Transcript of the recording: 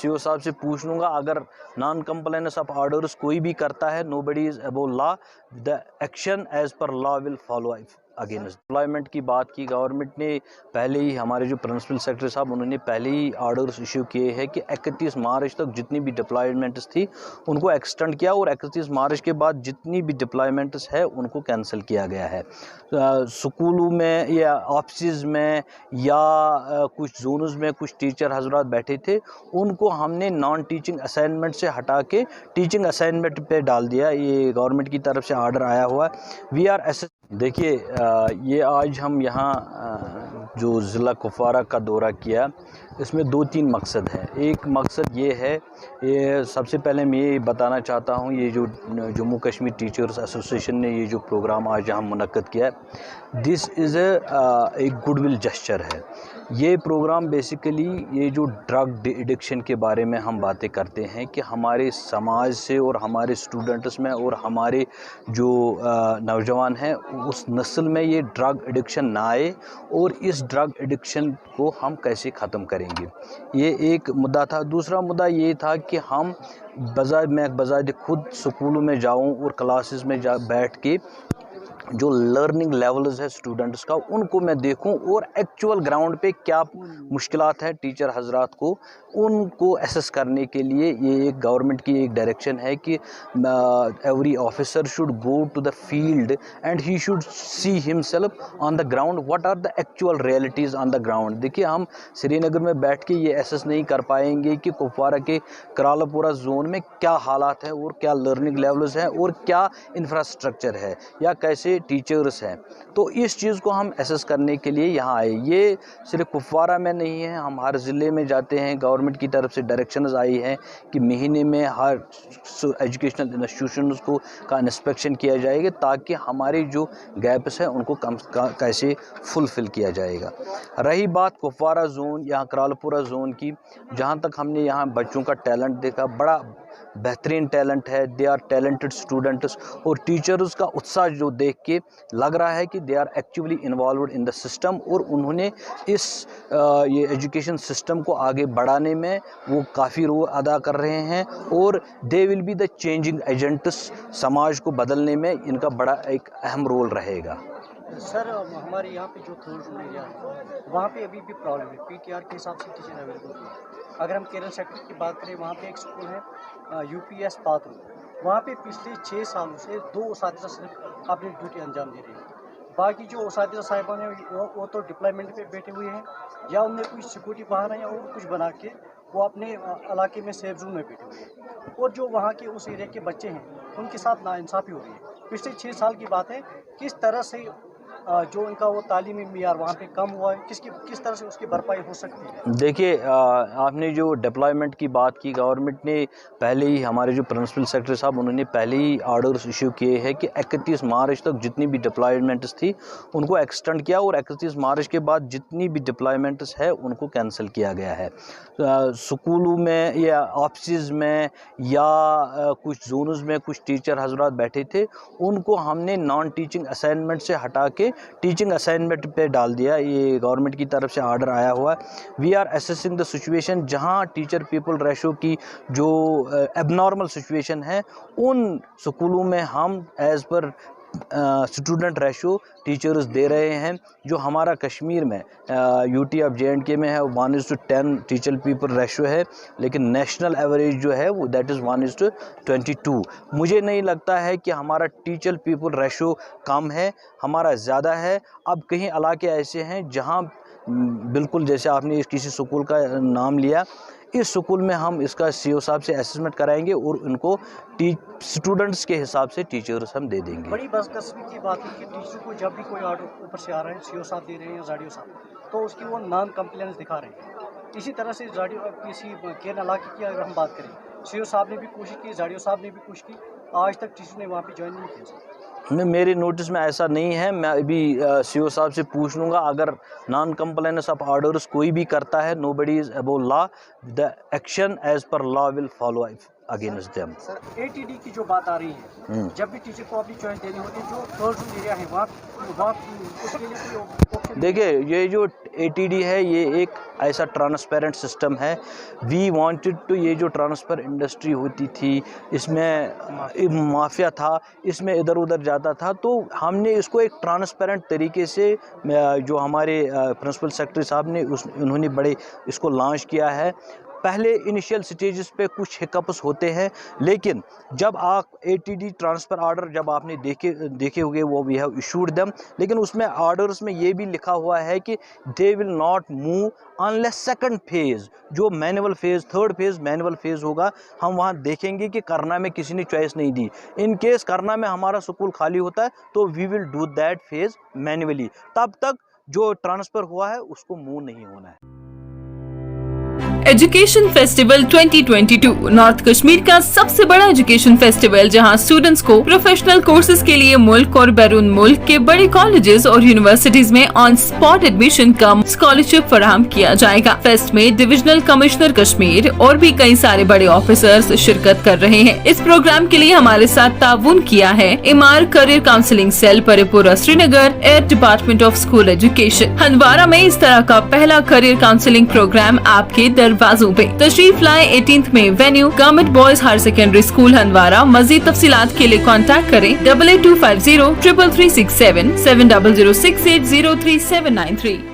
CO साहब से पूछ लूँगा, अगर नॉन कंप्लायंस ऑफ ऑर्डर्स कोई भी करता है, nobody is above law, the action as per law will follow against. Deployment की बात की, गवर्नमेंट ने पहले ही, हमारे जो प्रिंसिपल सेक्रेटरी साहब, उन्होंने पहले ही ऑर्डर्स इशू किए हैं कि 31 मार्च तक जितनी भी डिप्लॉयमेंट्स थी उनको एक्सटेंड किया, और 31 मार्च के बाद जितनी भी डिप्लॉयमेंट्स है उनको कैंसिल किया गया है। स्कूलों में या ऑफिस में या कुछ जोन्स में कुछ टीचर हजरात बैठे थे, उनको हमने नॉन टीचिंग असाइनमेंट से हटा के टीचिंग असाइनमेंट पे डाल दिया। ये गवर्नमेंट की तरफ से ऑर्डर आया हुआ है। वी आर देखिए, ये आज हम यहाँ जो ज़िला कुपवारा का दौरा किया, इसमें 2-3 मकसद हैं। एक मकसद ये है, ये सबसे पहले मैं ये बताना चाहता हूँ, ये जो जम्मू कश्मीर टीचर्स एसोसिएशन ने ये जो प्रोग्राम आज यहाँ मुनक्कद किया है, दिस इज़ एक गुडविल जेस्चर है। ये प्रोग्राम बेसिकली ये जो ड्रग एडिक्शन के बारे में हम बातें करते हैं कि हमारे समाज से और हमारे स्टूडेंट्स में और हमारे जो नौजवान हैं उस नस्ल में ये ड्रग एडिक्शन ना आए, और इस ड्रग एडिक्शन को हम कैसे ख़त्म करेंगे, ये एक मुद्दा था। दूसरा मुद्दा ये था कि हम बजाय खुद स्कूलों में जाऊं और क्लासेस में बैठ के जो लर्निंग लेवल्स है स्टूडेंट्स का, उनको मैं देखूं और एक्चुअल ग्राउंड पे क्या मुश्किलात है टीचर हजरात को, उनको एसेस करने के लिए ये एक गवर्नमेंट की एक डायरेक्शन है कि every officer should go to the field and he should see himself on the ground what are the actual realities on the ground. देखिए, हम श्रीनगर में बैठ के ये एसेस नहीं कर पाएंगे कि कुपवारा के करालापुरा जोन में क्या हालात हैं और क्या लर्निंग लेवल्स हैं और क्या इंफ्रास्ट्रक्चर है या कैसे टीचर्स हैं। तो इस चीज़ को हम एसेस करने के लिए यहाँ आए। ये सिर्फ कुपवारा में नहीं है, हम हर ज़िले में जाते हैं। गवर्नमेंट की तरफ से डायरेक्शंस आई हैं कि महीने में हर एजुकेशनल इंस्टीट्यूशंस को का इंस्पेक्शन किया जाएगा, ताकि हमारे जो गैप्स हैं उनको कैसे फुलफ़िल किया जाएगा। रही बात कुपवारा जोन या करालापुरा जोन की, जहाँ तक हमने यहाँ बच्चों का टैलेंट देखा, बड़ा बेहतरीन टैलेंट है, दे आर टैलेंटेड स्टूडेंट्स, और टीचर्स का उत्साह जो देख के लग रहा है कि they are actively involved in the system, और उन्होंने इस ये एजुकेशन सिस्टम को आगे बढ़ाने में वो काफ़ी रोल अदा कर रहे हैं, और they will be the changing agents. समाज को बदलने में इनका बड़ा एक अहम रोल रहेगा। सर, हमारे यहाँ पे जो थर्ड जोन एरिया है वहाँ पे अभी भी प्रॉब्लम है, पीटीआर के हिसाब से टीचर अवेलेबल है। अगर हम केरल सेक्टर की बात करें, वहाँ पे एक स्कूल है यूपीएस पात्र, वहाँ पे पिछले 6 सालों से 2 उसातिज़ा सिर्फ अपनी ड्यूटी अंजाम दे रहे हैं। बाकी जो उसातिज़ा साहिबान हैं वो तो डिप्लॉयमेंट पे बैठे हुए हैं, या उनने कुछ सिक्योरिटी बहाना या और कुछ बना के वो अपने इलाके में सेफ जोन में बैठे हुए हैं, और जो वहाँ के उस एरिया के बच्चे हैं उनके साथ नाइंसाफ़ी हो रही है। पिछले 6 साल की बात है, किस तरह से जो उनका वो तालीमी मियार वहाँ पे कम हुआ है, किस तरह से उसकी भरपाई हो सकती है। देखिए, आपने जो डिप्लॉयमेंट की बात की, गवर्नमेंट ने पहले ही, हमारे जो प्रिंसिपल सेक्रेटरी साहब, उन्होंने पहले ही ऑर्डर्स इशू किए हैं कि 31 मार्च तक जितनी भी डिप्लॉयमेंट्स थी उनको एक्सटेंड किया, और 31 मार्च के बाद जितनी भी डिप्लॉयमेंट्स है उनको कैंसिल किया गया है। स्कूलों में या ऑफिस में या कुछ जोन्स में कुछ टीचर हजरात बैठे थे, उनको हमने नॉन टीचिंग असाइनमेंट से हटा के टीचिंग असाइनमेंट पे डाल दिया। ये गवर्नमेंट की तरफ से ऑर्डर आया हुआ है। We are assessing the situation, जहाँ टीचर पीपल रेशो की जो एबनॉर्मल सिचुएशन है, उन स्कूलों में हम as per student ratio teachers they रहे हैं। जो हमारा कश्मीर में यूटी ऑफ JNK में है 1:10 टीचर पीपल रेशो है, लेकिन नेशनल एवरेज जो है वो दैट इज़ 1:22। मुझे नहीं लगता है कि हमारा टीचर पीपल रेशो कम है, हमारा ज़्यादा है। अब कहीं इलाके ऐसे हैं जहाँ बिल्कुल, जैसे आपने किसी स्कूल का नाम लिया, इस स्कूल में हम इसका सीओ साहब से असेसमेंट कराएंगे और उनको स्टूडेंट्स के हिसाब से टीचर्स हम दे देंगे। बड़ी बदकिस्मती की बात है कि टीचर को जब भी कोई ऑर्डर ऊपर से आ रहा है, सीओ साहब दे रहे हैं या जाडियो साहब, तो उसकी वो नॉन कंप्लेंस दिखा रहे हैं। इसी तरह से किसी केरल इलाके की अगर हम बात करें, सीओ साहब ने भी कोशिश की, जाडियो साहब ने भी कोशिश की, आज तक टीचर ने वहाँ पर ज्वाइन नहीं किया। मेरे नोटिस में ऐसा नहीं है। मैं अभी सीओ साहब से पूछ लूँगा, अगर नॉन कंप्लायंस ऑफ ऑर्डर्स कोई भी करता है, nobody is above law, the action as per law will follow against them. Sir, ATD की जो बात आ रही है, जब भी टीचर को अपनी चॉइस देनी होती है, जो थर्ड जोन एरिया है वहाँ उसके लिए कोई ऑप्शन? देखिए, ये जो ATD ہے یہ ایک ایسا ٹرانسپیرنٹ سسٹم ہے. وی وانٹڈ ٹو یہ جو ٹرانسفر انڈسٹری ہوتی تھی اس میں مافیا تھا, اس میں ادھر ادھر جاتا تھا, تو ہم نے اس کو ایک ٹرانسپیرنٹ طریقے سے جو ہمارے پرنسپل سیکرٹری صاحب نے انہوں نے بڑے اس کو لانچ کیا ہے. پہلے انیشیل سٹیجز پہ کچھ ہکپس ہوتے ہیں, لیکن جب آپ ATD ٹرانسفر آرڈر جب آپ نے دیکھے ہوئے وہ وی ہیو ایشوڈ دیم, لیکن اس میں آرڈرز میں یہ بھی لکھا ہوا ہے کہ they will not move unless second phase, جو manual phase, third phase manual phase ہوگا, ہم وہاں دیکھیں گے کہ کرنا میں کسی نے چوائس نہیں دی. ان کیس کرنا میں ہمارا سکول خالی ہوتا ہے تو we will do that phase manually, تب تک جو ٹرانسفر ہوا ہے اس کو موو نہیں ہونا ہے. ایجوکیشن فیسٹیول 2022 نارتھ کشمیر کا سب سے بڑا ایجوکیشن فیسٹیول, جہاں اسٹوڈنٹس کو پروفیشنل کورسز کے لیے ملک اور بیرون ملک کے بڑے کالجز اور یونیورسٹیز میں آن سپاٹ ایڈمیشن کا اسکالرشپ فراہم کیا جائے گا. فیسٹ میں ڈویژنل کمشنر کشمیر اور بھی کئی سارے بڑے آفیسرز شرکت کر رہے ہیں. اس پروگرام کے لیے ہمارے ساتھ تعاون کیا ہے Amar career counselling cell, Paripora, Srinagar, ایئر department of school education. Handwara میں اس طرح کا پہلا کریئر کاؤنسلنگ پروگرام آپ کے دروازوں پہ. تشریف لائیں 18th میں venue government boys higher secondary school Handwara. مزید تفصیلات کے لیے کانٹیکٹ کریں 8825033367 7006803793.